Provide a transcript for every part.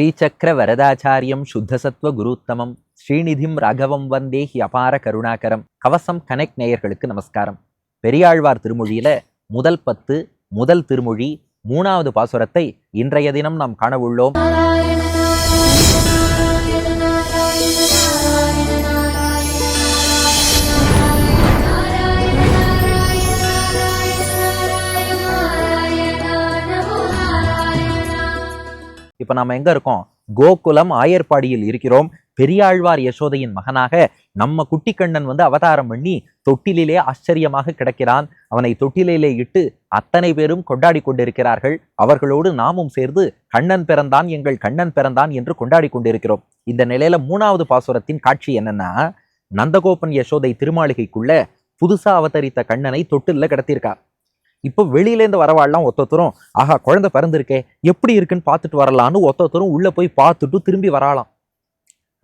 ஸ்ரீசக்கர வரதாச்சாரியம் சுத்தசத்வ குருத்தமம் ஸ்ரீநிதிம் ராகவம் வந்தே he அபார கருணாகரம். கவசம் connect நேயர்களுக்கு நமஸ்காரம். பெரியாழ்வார் திருமொழியில முதல் 10 முதல் திருமொழி 3வது பாசுரத்தை இன்றைய தினம் நாம் காண உள்ளோம். இப்ப நாம எங்க இருக்கோம்? கோகுலம் ஆயர்பாடியில் இருக்கிறோம். பெரியாழ்வார் யசோதையின் மகனாக நம்ம குட்டிக்கண்ணன் அவதாரம் பண்ணி தொட்டிலே ஆச்சரியமாக கிடக்கிறான். அவனை தொட்டிலே இட்டு அத்தனை பேரும் கொண்டாடி கொண்டிருக்கிறார்கள். அவர்களோடு நாமும் சேர்ந்து கண்ணன் பிறந்தான், எங்கள் கண்ணன் பிறந்தான் என்று கொண்டாடி கொண்டிருக்கிறோம். இந்த நிலையில 3வது பாசுரத்தின் காட்சி என்னன்னா, நந்தகோபன் யசோதை திருமாளிகைக்குள்ள புதுசா அவதரித்த கண்ணனை தொட்டில்ல கிடத்திருக்கார். இப்போ வெளியிலேருந்து வரவாள்லாம் ஒத்தொத்தரும் ஆஹா குழந்தை பிறந்திருக்கே எப்படி இருக்குன்னு பார்த்துட்டு வரலான்னு ஒத்தொத்தரும் உள்ள போய் பார்த்துட்டு திரும்பி வராலாம்.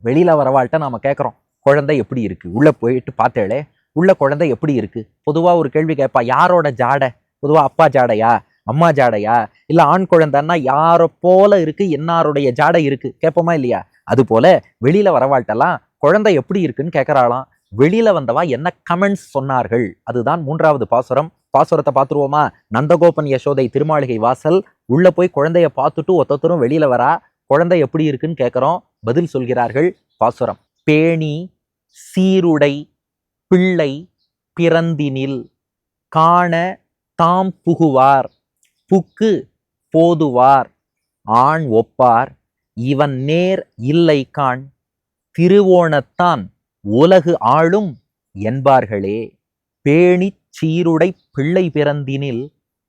வெளியில வரவாள்கிட்ட நாம கேட்குறோம், குழந்தை எப்படி இருக்கு? உள்ள போயிட்டு பார்த்தேளே, உள்ள குழந்தை எப்படி இருக்கு? பொதுவா ஒரு கேள்வி கேட்பா, யாரோட ஜாடை? பொதுவா அப்பா ஜாடையா, அம்மா ஜாடையா, இல்ல ஆண் குழந்தைன்னா யாரை போல இருக்கு, என்னாருடைய ஜாடை இருக்கு கேட்போமா இல்லையா? அது போல வெளியில வரவாள்கிட்டலாம் குழந்தை எப்படி இருக்குன்னு கேட்கறாளாம். வெளியில வந்தவா என்ன கமெண்ட்ஸ் சொன்னார்கள்? அதுதான் 3வது பாசுரம். பாசுரத்தை பார்த்துருவோமா? நந்தகோபன் யசோதை திருமாளிகை வாசல், உள்ள போய் குழந்தைய பார்த்துட்டு ஒத்தொத்தரும் வெளியில வரா. குழந்தை எப்படி இருக்குன்னு கேட்கிறோம். பதில் சொல்கிறார்கள். பாசுரம்: பேணி சீருடை பிள்ளை பிறந்தினில் காண தாம் புகுவார் புக்கு போதுவார் ஆண் ஒப்பார் இவன் நேர் இல்லை காண் திருவோணத்தான் உலகு ஆளும் என்பார்களே. பேணி சீருடை பிள்ளை பிறந்தினில்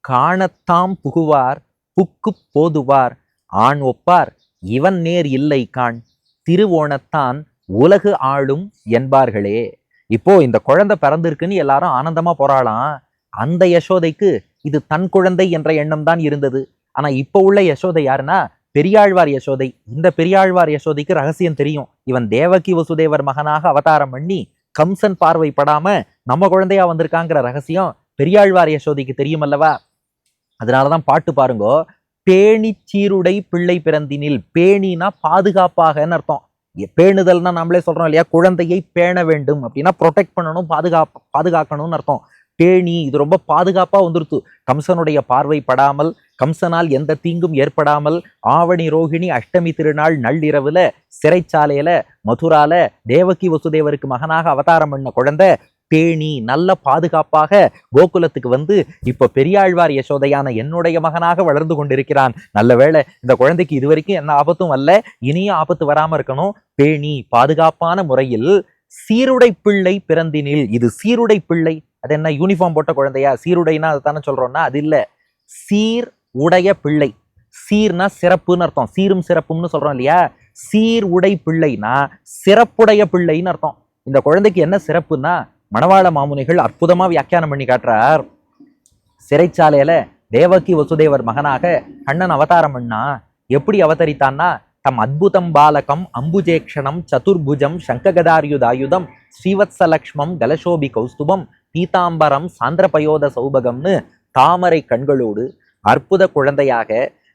காணத்தாம் புகுவார் புக்கு போதுவார் ஆண் ஒப்பார் இவன் நேர் இல்லை காண் திருவோணத்தான் உலகு ஆளும் என்பார்களே. இப்போ இந்த குழந்தை பிறந்திருக்குன்னு எல்லாரும் ஆனந்தமா போறாளாம். அந்த யசோதைக்கு இது தன் குழந்தை என்ற எண்ணம் தான் இருந்தது. ஆனா இப்போ உள்ள யசோதை யாருன்னா பெரியாழ்வார் யசோதை. இந்த பெரியாழ்வார் யசோதைக்கு ரகசியம் தெரியும். இவன் தேவகி வசுதேவர் மகனாக அவதாரம் பண்ணி கம்சன் பார்வைப்படாம நம்ம குழந்தையா வந்திருக்காங்கிற ரகசியம் பெரியாழ்வார் யசோதைக்கு தெரியும் அல்லவா? அதனாலதான் பாட்டு பாருங்கோ, பேணி சீருடை பிள்ளை பிறந்தினில். பேணினா பாதுகாப்பாகன்னு அர்த்தம். பேணுதல்னா நம்மளே சொல்றோம் இல்லையா, குழந்தையை பேண வேண்டும் அப்படின்னா ப்ரொடெக்ட் பண்ணணும், பாதுகாக்கணும்னு அர்த்தம். பேணி இது ரொம்ப பாதுகாப்பா வந்துருத்து. கம்சனுடைய பார்வை படாமல், கம்சனால் எந்த தீங்கும் ஏற்படாமல், ஆவணி ரோகிணி அஷ்டமி திருநாள் நள்ளிரவுல சிறைச்சாலையில மதுரால தேவகி வசுதேவருக்கு மகனாக அவதாரம் பண்ண குழந்தை பேணி நல்ல பாதுகாப்பாக கோகுலத்துக்கு இப்ப பெரியாழ்வார் யசோதையான என்னுடைய மகனாக வளர்ந்து கொண்டிருக்கிறான். நல்ல வேளை இந்த குழந்தைக்கு இதுவரைக்கும் என்ன ஆபத்தும் வரல, இனியும் ஆபத்து வராம இருக்கணும். பேணி பாதுகாப்பான முறையில் சீருடை பிள்ளை பிறந்தினில். இது சீருடை பிள்ளை. அது என்ன யூனிஃபார்ம் போட்ட குழந்தையா? சீருடைனா அது தானே சொல்றோம்னா அது இல்ல, சீர் உடைய பிள்ளை. சீர்னா சிறப்புன்னு அர்த்தம். சீரும் சிறப்பும்னு சொல்றோம் இல்லையா? சீர் உடை பிள்ளைனா சிறப்புடைய பிள்ளைன்னு அர்த்தம். இந்த குழந்தைக்கு என்ன சிறப்புன்னா மணவாள மாமுனிகள் அற்புதமா வியாக்கியானம் பண்ணி காட்டுறார். சிறைச்சாலையில தேவகி வசுதேவர் மகனாக கண்ணன் அவதாரம் பண்ணா. எப்படி அவதரித்தான்னா, தம் அத்புதம் பாலகம் அம்புஜேக்ஷணம் சதுர்புஜம் சங்ககதாரியுதாயுதம் ஸ்ரீவத்சலக்ஷ்மம் கலசோபி கௌஸ்துபம் பீதாம்பரம் சாந்திரபயோத சௌபகம்னு தாமரை கண்களோடு அற்புத குழந்தையாக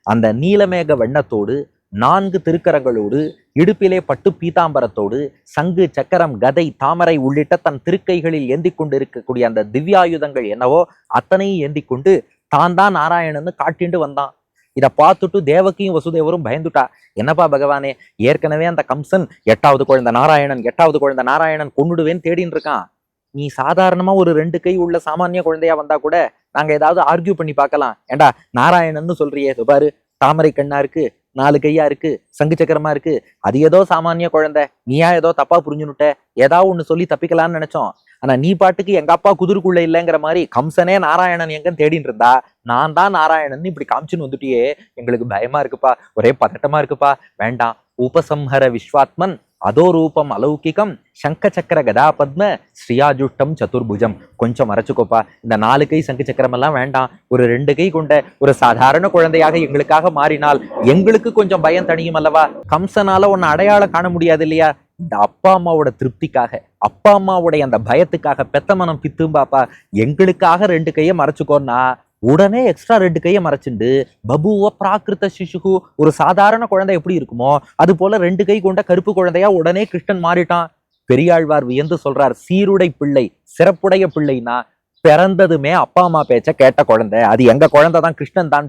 அந்த நீலமேக வண்ணத்தோடு 4 திருக்கரங்களோடு இடுப்பிலே பட்டு பீதாம்பரத்தோடு சங்கு சக்கரம் கதை தாமரை உள்ளிட்ட தன் திருக்கைகளில் ஏந்தி கொண்டு இருக்கக்கூடிய அந்த திவ்யாயுதங்கள் என்னவோ அத்தனையும் ஏந்தி கொண்டு தான் தான் நாராயணன்னு காட்டிண்டு வந்தான். இதை பார்த்துட்டு தேவகியும் வசுதேவரும் பயந்துட்டா. என்னப்பா பகவானே, ஏற்கனவே அந்த கம்சன் 8வது குழந்தை நாராயணன் கொன்னுடுவேன்னு தேடின்னு இருக்கான். நீ சாதாரணமா ஒரு 2 கை உள்ள சாமானிய குழந்தையா வந்தா கூட நாங்க ஏதாவது ஆர்கியூ பண்ணி பார்க்கலாம். ஏண்டா நாராயணன்னு சொல்றியே, பாரு தாமரை கண்ணா இருக்கு, 4 கையா இருக்கு, சங்கு சக்கரமா இருக்கு, அது ஏதோ சாமானிய குழந்தை, நீயா ஏதோ தப்பா புரிஞ்சுனுட்ட, ஏதாவது ஒண்ணு சொல்லி தப்பிக்கலாம்னு நினைச்சோம். ஆனா நீ பாட்டுக்கு எங்க அப்பா குதிருக்குள்ள இல்லைங்கிற மாதிரி கம்சனே நாராயணன் எங்கன்னு தேடின்னு இருந்தா நான் தான் நாராயணன் இப்படி காமிச்சுன்னு வந்துட்டியே, எங்களுக்கு பயமா இருக்குப்பா, ஒரே பதட்டமா இருக்குப்பா. வேண்டாம், உபசம்ஹர விஸ்வாத்மன் அதோ ரூபம் அலௌகிகம் சங்க சக்கர கதா பத்ம ஸ்ரீயாஜுஷ்டம் சதுர்புஜம். கொஞ்சம் மறைச்சுக்கோப்பா, இந்த 4 கை சங்கு சக்கரம் எல்லாம் வேண்டாம். ஒரு 2 கை கொண்ட ஒரு சாதாரண குழந்தையாக எங்களுக்காக மாறினால் எங்களுக்கு கொஞ்சம் பயம் தணியும் அல்லவா? கம்சனால உன்னை அடையாளம் காண முடியாது இல்லையா? இந்த அப்பா அம்மாவோட திருப்திக்காக, அப்பா அம்மாவுடைய அந்த பயத்துக்காக பெத்த மனம் பித்தும் பாப்பா, எங்களுக்காக 2 கையை மறைச்சுக்கோன்னா உடனே எக்ஸ்ட்ரா 2 கையை மறைச்சுண்டு பபுவ பிராகிருத சிசுகு, ஒரு சாதாரண குழந்தை எப்படி இருக்குமோ அது போல 2 கை கொண்ட கருப்பு குழந்தையா உடனே கிருஷ்ணன் மாறிட்டான். பெரியாழ்வார் வியந்து சொல்றார், சீருடை பிள்ளை, சிறப்புடைய பிள்ளைனா பிறந்ததுமே அப்பா அம்மா பேச்ச கேட்ட குழந்தை, அது எங்க குழந்தை தான், கிருஷ்ணன் தான்.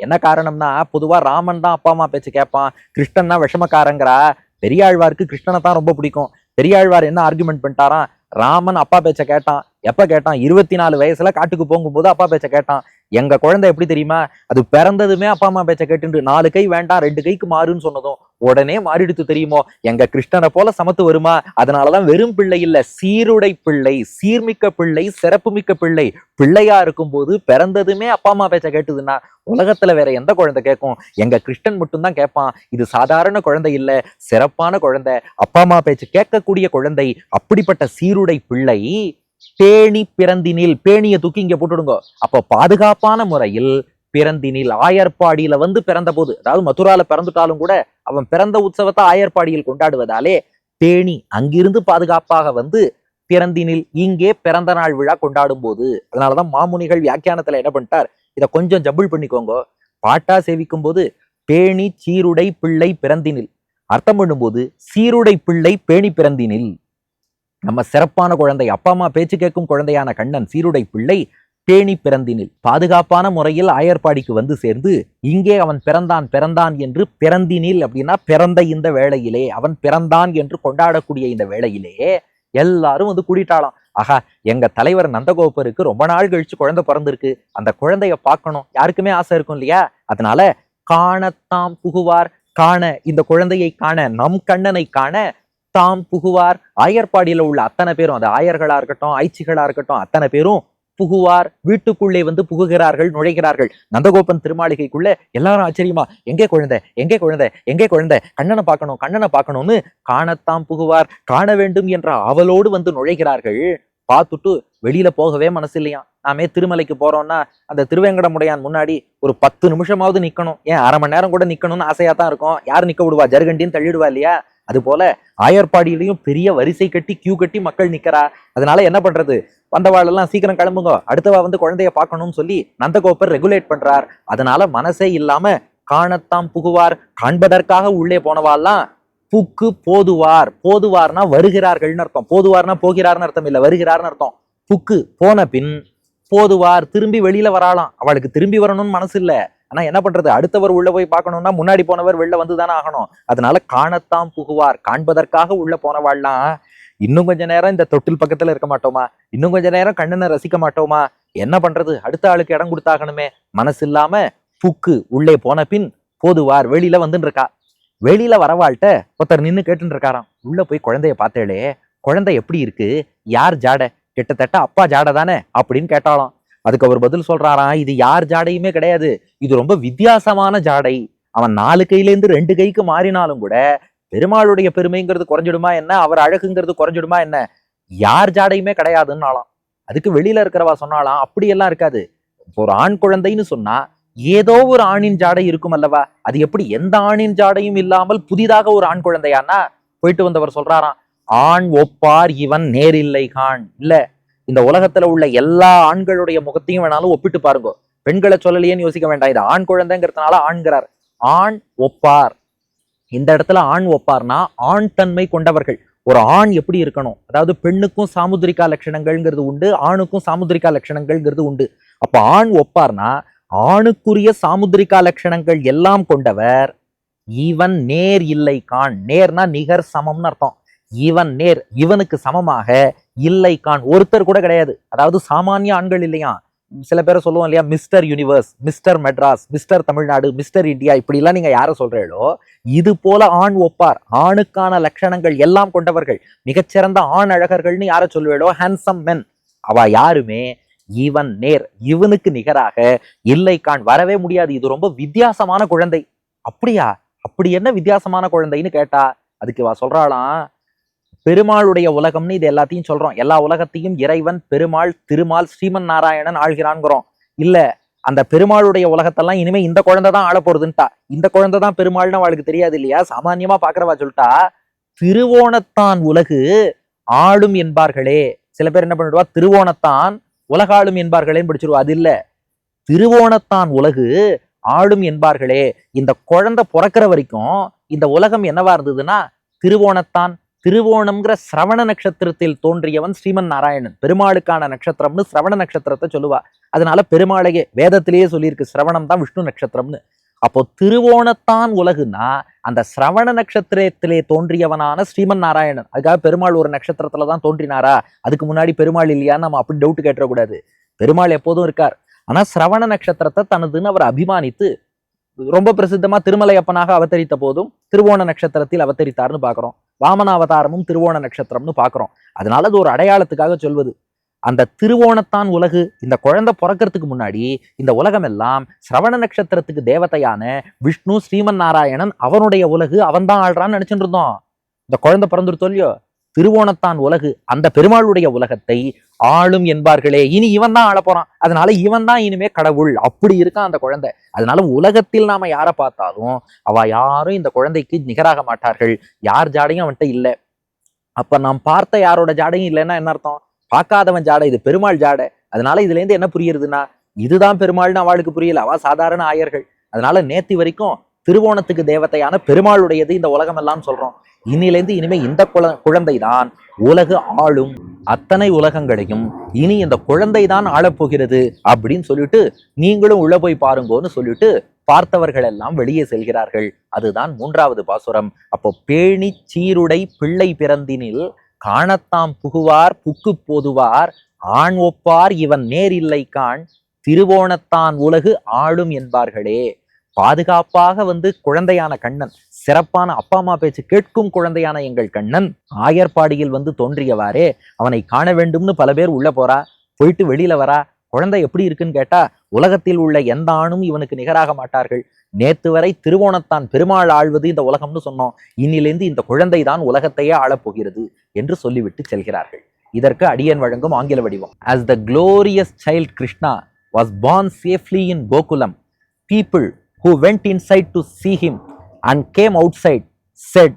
என்ன காரணம்னா, பொதுவா ராமன் தான் அப்பா அம்மா பேச்சு கேட்பான், கிருஷ்ணன் தான் விஷமக்காரங்கிறா. பெரியாழ்வாருக்கு கிருஷ்ணனை தான் ரொம்ப பிடிக்கும். பெரியாழ்வார் என்ன ஆர்குமெண்ட் பண்ணிட்டாராம், ராமன் அப்பா பேச்ச கேட்டான். எப்ப கேட்டான்? 24 வயசுல காட்டுக்கு போகும்போது அப்பா பேச்ச கேட்டான். எங்க குழந்தை எப்படி தெரியுமா, அது பிறந்ததுமே அப்பா அம்மா பேச்ச கேட்டு 4 கை வேண்டாம் 2 கைக்கு மாறுன்னு சொன்னதும் உடனே மாறிடுத்து தெரியுமோ. எங்க கிருஷ்ணனை போல சமத்து வருமா? அதனாலதான் வெறும் பிள்ளை இல்ல, சீருடை பிள்ளை, சீர்மிக்க பிள்ளை, சிறப்புமிக்க பிள்ளை. பிள்ளையா இருக்கும் போது பிறந்ததுமே அப்பா அம்மா பேச்ச கேட்டுதுன்னா உலகத்துல வேற எந்த குழந்தை கேட்கும்? எங்க கிருஷ்ணன் மட்டும்தான் கேட்பான். இது சாதாரண குழந்தை இல்ல, சிறப்பான குழந்தை, அப்பா அம்மா பேச்சு கேட்கக்கூடிய குழந்தை. அப்படிப்பட்ட சீருடை பிள்ளை பேணி பிறந்தினில், பேணிய தூக்கி இங்க போட்டுடுங்க. அப்ப பாதுகாப்பான முறையில் பிறந்தினில், ஆயர்பாடியில வந்து பிறந்த போது, அதாவது மதுரால பிறந்துட்டாலும் கூட அவன் பிறந்த உற்சவத்தை ஆயர்பாடியில் கொண்டாடுவதாலே பேணி அங்கிருந்து பாதுகாப்பாக வந்து பிறந்தினில் இங்கே பிறந்த நாள் விழா கொண்டாடும் போது. அதனாலதான் மாமுனிகள் வியாக்கியானத்துல என்ன பண்ணிட்டார், இதை கொஞ்சம் ஜபுள் பண்ணிக்கோங்க. பாட்டா சேவிக்கும் போது பேணி சீருடை பிள்ளை பிறந்தினில், அர்த்தம் பண்ணும்போது சீருடை பிள்ளை பேணி பிறந்தினில், நம்ம சிறப்பான குழந்தை, அப்பா அம்மா பேச்சு கேட்கும் குழந்தையான கண்ணன் சீருடை பிள்ளை பேணி பிறந்தினில் பாதுகாப்பான முறையில் ஆயர்பாடிக்கு வந்து சேர்ந்து இங்கே அவன் பிறந்தான் என்று, பிறந்தினில் அப்படின்னா பிறந்த இந்த வேளையிலே, அவன் பிறந்தான் என்று கொண்டாடக்கூடிய இந்த வேளையிலே எல்லாரும் வந்து கூடிட்டாளாம். ஆஹா, எங்க தலைவர் நந்தகோபருக்கு ரொம்ப நாள் கழிச்சு குழந்தை பிறந்திருக்கு, அந்த குழந்தைய பார்க்கணும், யாருக்குமே ஆசை இருக்கும் இல்லையா? அதனால காணத்தாம் புகுவார், காண இந்த குழந்தையை காண, நம் கண்ணனை காண தாம் புகுவார். ஆயர்பாடியில உள்ள அத்தனை பேரும், அது ஆயர்களா இருக்கட்டும் ஐச்சிகளா இருக்கட்டும், அத்தனை பேரும் புகுவார், வீட்டுக்குள்ளே வந்து புகுகிறார்கள், நுழைகிறார்கள். நந்தகோபன் திருமாளிகைக்குள்ள எல்லாரும் ஆச்சரியமா, எங்கே குழந்தை எங்கே குழந்தை எங்கே குழந்தை, கண்ணனை பார்க்கணும் கண்ணனை பார்க்கணும்னு காணத்தாம் புகுவார், காண வேண்டும் என்ற ஆவலோடு வந்து நுழைகிறார்கள். பார்த்துட்டு வெளியில போகவே மனசு இல்லையா. நாமே திருமலைக்கு போறோம்னா அந்த திருவேங்கடமுடையான் முன்னாடி ஒரு 10 நிமிஷமாவது நிக்கணும், ஏன் 1/2 மணி நேரம் கூட நிக்கணும்னு ஆசையா தான் இருக்கும். யார் நிக்க விடுவா? ஜருகண்டின்னு தள்ளிடுவா இல்லையா? அது போல ஆயர்பாடியிலையும் பெரிய வரிசை கட்டி கியூ கட்டி மக்கள் நிக்கிறா. அதனால என்ன பண்றது, வந்தவாளெல்லாம் சீக்கிரம் கிளம்புங்க, அடுத்தவா வந்து குழந்தைய பார்க்கணும்னு சொல்லி நந்தகோபர் ரெகுலேட் பண்றார். அதனால மனசே இல்லாம காணத்தாம் புகுவார், காண்பதற்காக உள்ளே போனவாள்லாம் புக்கு போதுவார். போதுவார்னா வருகிறார்கள்னு அர்த்தம், போதுவார்னா போகிறார்னு அர்த்தம் இல்ல, வருகிறார்னு அர்த்தம். புக்கு போன பின் போதுவார், திரும்பி வெளியில வராலாம். அவளுக்கு திரும்பி வரணும்னு மனசு இல்ல, ஆனா என்ன பண்றது, அடுத்தவர் உள்ள போய் பார்க்கணும்னா முன்னாடி போனவர் வெளில வந்துதானே ஆகணும். அதனால காணத்தாம் புகுவார், காண்பதற்காக உள்ள போனவாள்லாம் இன்னும் கொஞ்ச நேரம் இந்த தொட்டில் பக்கத்துல இருக்க மாட்டோமா, இன்னும் கொஞ்ச நேரம் கண்ணனை ரசிக்க மாட்டோமா, என்ன பண்றது, அடுத்த ஆளுக்கு இடம் கொடுத்தாகணுமே, மனசு இல்லாம புக்கு உள்ளே போன பின் போதுவார், வெளியில வந்துன்னு இருக்கா. வெளியில வரவாள்கிட்ட ஒருத்தர் நின்னு கேட்டுன்னு இருக்காராம், உள்ள போய் குழந்தைய பார்த்தேளே, குழந்தை எப்படி இருக்கு, யார் ஜாடை, கிட்டத்தட்ட அப்பா ஜாடை தானே அப்படின்னு கேட்டாலாம். அதுக்கு அவர் பதில் சொல்றாராம், இது யார் ஜாடையுமே கிடையாது, இது ரொம்ப வித்தியாசமான ஜாடை. அவன் 4 கையிலேருந்து 2 கைக்கு மாறினாலும் கூட பெருமாளுடைய பெருமைங்கிறது குறைஞ்சிடுமா என்ன, அவர் அழகுங்கிறது குறைஞ்சிடுமா என்ன, யார் ஜாடையுமே கிடையாதுன்னாலாம். அதுக்கு வெளியில இருக்கிறவா சொன்னாலாம், அப்படியெல்லாம் இருக்காது, ஒரு ஆண் குழந்தைன்னு சொன்னா ஏதோ ஒரு ஆணின் ஜாடை இருக்கும் அல்லவா, அது எப்படி எந்த ஆணின் ஜாடையும் இல்லாமல் புதிதாக ஒரு ஆண் குழந்தையானா. போயிட்டு வந்தவர் சொல்றாராம், ஆண் ஒப்பார் இவன் நேரில்லை காண். இல்ல, இந்த உலகத்துல உள்ள எல்லா ஆண்களுடைய முகத்தையும் வேணாலும் ஒப்பிட்டு பாருங்க, பெண்களை சொல்லலையேன்னு யோசிக்க வேண்டாம், இது ஆண் குழந்தைங்கிறதுனால ஆண்கிறார். ஆண் ஒப்பார், இந்த இடத்துல ஆண் ஒப்பார்னா ஆண் தன்மை கொண்டவர்கள். ஒரு ஆண் எப்படி இருக்கணும், அதாவது பெண்ணுக்கும் சாமுத்திரிகா லட்சணங்கள்ங்கிறது உண்டு, ஆணுக்கும் சாமுத்திரிகா லட்சணங்கள்ங்கிறது உண்டு. அப்ப ஆண் ஒப்பார்னா ஆணுக்குரிய சாமுத்திரிகா லட்சணங்கள் எல்லாம் கொண்டவர். இவன் நேர் இல்லை காண், நேர்னா நிகர் சமம்னு அர்த்தம். இவன் நேர், இவனுக்கு சமமாக இல்லை காண், ஒருத்தர் கூட கிடையாது. அதாவது சாமானிய ஆண்கள் இல்லையா, சில பேரை சொல்லுவோம் இல்லையா, mister universe, mister Madras, mister Tamil Nadu, mister India, இப்படி எல்லாம் நீங்க யார சொல்றீங்களோ இது போல ஆண் ஒப்பார், ஆணுக்கான லட்சணங்கள் எல்லாம் கொண்டவர்கள், மிகச்சிறந்த ஆண் அழகர்கள்னு யார சொல்லுவேளோ, ஹேண்ட்சம் மென், அவ யாருமே இவன் நேர், இவனுக்கு நிகராக இல்லை காண், வரவே முடியாது, இது ரொம்ப வித்தியாசமான குழந்தை. அப்படியா, அப்படி என்ன வித்தியாசமான குழந்தைன்னு கேட்டா அதுக்கு இவ சொல்றாளாம், பெருமாளுடைய உலகம்னு இது எல்லாத்தையும் சொல்றோம், எல்லா உலகத்தையும் இறைவன் பெருமாள் திருமால் ஸ்ரீமன் நாராயணன் ஆள்கிறான்கிறோம். இல்ல, அந்த பெருமாளுடைய உலகத்தெல்லாம் இனிமே இந்த குழந்தை தான் ஆள போறதுன்ட்டா. இந்த குழந்தை தான் பெருமாள்னு அவளுக்கு தெரியாது இல்லையா, சாமான்யமா பாக்குறவா சொல்லிட்டா, திருவோணத்தான் உலகு ஆளும் என்பார்களே. சில பேர் என்ன பண்ணிடுவா, திருவோணத்தான் உலகாளும் என்பார்களேன்னு படிச்சிருவா. அது இல்ல, திருவோணத்தான் உலகு ஆளும் என்பார்களே. இந்த குழந்தை பிறக்கிற வரைக்கும் இந்த உலகம் என்னவா இருந்ததுன்னா திருவோணத்தான். திருவோணம்ங்கிற சிரவண நட்சத்திரத்தில் தோன்றியவன் ஸ்ரீமன் நாராயணன். பெருமாளுக்கான நட்சத்திரம்னு சிரவண நட்சத்திரத்தை சொல்லுவா. அதனால பெருமாளையே வேதத்திலேயே சொல்லியிருக்கு சிரவணம் தான் விஷ்ணு நட்சத்திரம்னு. அப்போ திருவோணத்தான் உலகுன்னா அந்த சிரவண நட்சத்திரத்திலே தோன்றியவனான ஸ்ரீமன் நாராயணன். அதுக்காக பெருமாள் ஒரு நட்சத்திரத்துலதான் தோன்றினாரா, அதுக்கு முன்னாடி பெருமாள் இல்லையான்னு நம்ம அப்படி டவுட் கேட்டக்கூடாது. பெருமாள் எப்போதும் இருக்கார். ஆனா சிரவண நட்சத்திரத்தை தனதுன்னு அவர் அபிமானித்து ரொம்ப பிரசித்தமா திருமலையப்பனாக அவதரித்த போதும் திருவோண நட்சத்திரத்தில் அவதரித்தார்னு பாக்குறோம். வாமன அவதாரமும் திருவோண நட்சத்திரம்னு பாக்குறோம். அதனால அது ஒரு அடையாளத்துக்காக சொல்வது. அந்த திருவோணத்தான் உலகு இந்த குழந்தை பிறக்கிறதுக்கு முன்னாடி இந்த உலகம் எல்லாம் சிரவண நட்சத்திரத்துக்கு தேவதையான விஷ்ணு ஸ்ரீமன் நாராயணன் அவனுடைய உலகு, அவன் தான் ஆள்றான்னு நினைச்சுட்டு இருந்தோம். இந்த குழந்தை பிறந்துருத்தோ இல்லையோ, திருவோணத்தான் உலகு அந்த பெருமாளுடைய உலகத்தை ஆளும் என்பார்களே. இனி இவன் தான் ஆள போறான், அதனால இவன் தான் இனிமே கடவுள், அப்படி இருக்கான் அந்த குழந்தை. அதனால உலகத்தில் நாம யாரை பார்த்தாலும் அவ யாரும் இந்த குழந்தைக்கு நிகராக மாட்டார்கள். யார் ஜாடையும் அவன்கிட்ட இல்லை. அப்ப நாம் பார்த்த யாரோட ஜாடையும் இல்லைன்னா என்ன அர்த்தம்? பார்க்காதவன் ஜாடை, இது பெருமாள் ஜாடை. அதனால இதுல இருந்து என்ன புரியுதுன்னா இதுதான் பெருமாள்னு அவளுக்கு புரியல, அவ சாதாரண ஆயர்கள். அதனால நேத்தி வரைக்கும் திருவோணத்துக்கு தேவதையான பெருமாளுடையது இந்த உலகம் எல்லாம் சொல்றோம். இனிலேருந்து இனிமே இந்த குழந்தை தான் உலகு ஆளும், அத்தனை உலகங்களையும் இனி இந்த குழந்தை தான் ஆளப்போகிறது அப்படின்னு சொல்லிட்டு நீங்களும் உள்ள போய் பாருங்கன்னு சொல்லிட்டு பார்த்தவர்கள் எல்லாம் வெளியே செல்கிறார்கள். அதுதான் 3வது பாசுரம். அப்போ பேணி சீருடை பிள்ளை பிறந்தினில் காணத்தாம் புகுவார் புக்கு போதுவார் ஆண் ஒப்பார் இவன் நேர் இல்லை காண் திருவோணத்தான் உலகு ஆளும் என்பார்களே. பாதுகாப்பாக குழந்தையான கண்ணன், சிறப்பான அப்பா அம்மா பேச்சு கேட்கும் குழந்தையான எங்கள் கண்ணன் ஆயர்பாடியில் தோன்றியவாறே அவனை காண வேண்டும்னு பல பேர் உள்ள போறா. போயிட்டு வெளியில வரா, குழந்தை எப்படி இருக்குன்னு கேட்டா உலகத்தில் உள்ள எந்த ஆணும் இவனுக்கு நிகராக மாட்டார்கள். நேத்து வரை திருவோணத்தான் பெருமாள் ஆழ்வது இந்த உலகம்னு சொன்னோம், இன்னிலிருந்து இந்த குழந்தை தான் உலகத்தையே ஆளப்போகிறது என்று சொல்லிவிட்டு செல்கிறார்கள். இதற்கு அடியன் வழங்கும் ஆங்கில வடிவம். As the glorious child Krishna was born safely in Gokulam, people who went inside to see him and came outside said,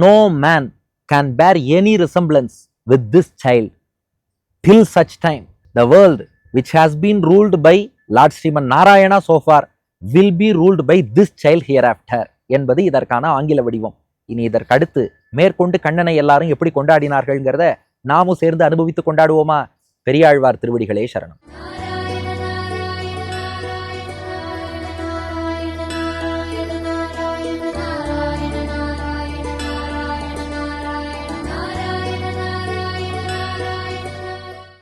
no man can bear any resemblance with this child. Till such time, the world which has been ruled by Lord Sriman Narayana so far will be ruled by this child hereafter என்பது இதற்கான ஆங்கில வடிவம். இனி இதற்கு அடுத்து மேற்கொண்டு கண்ணனை எல்லாரும் எப்படி கொண்டாடினார்கள்ங்கிறத நாமும் சேர்ந்து அனுபவித்து கொண்டாடுவோமா? பெரியாழ்வார் திருவடிகளே சரணம்.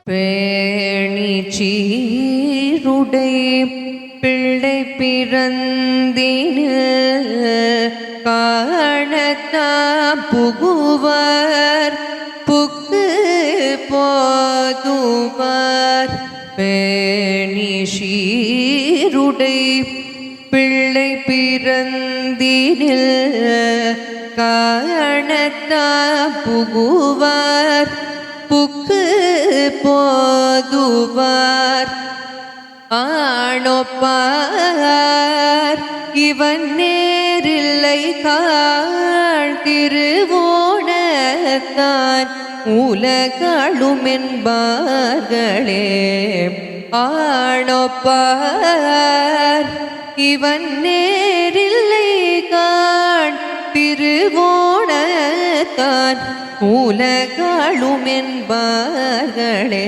பேணி சீருடை பிள்ளை பிறந்தினில் காணத்தா புகுவர் புக்கு போதுவர். பேணி சீருடை பிள்ளை பிறந்தினில் காணத்தா புகுவர் புக்கு போதுவார் ஆணொப்பார் இவன் நேரில்லை காண் திருவோணத்தான் உலகாளும் என்பார்களே. ஆணொப்பார் இவன் நேரில்லை காண் திருவோணத்தான் உலகாளும் என்பார்களே.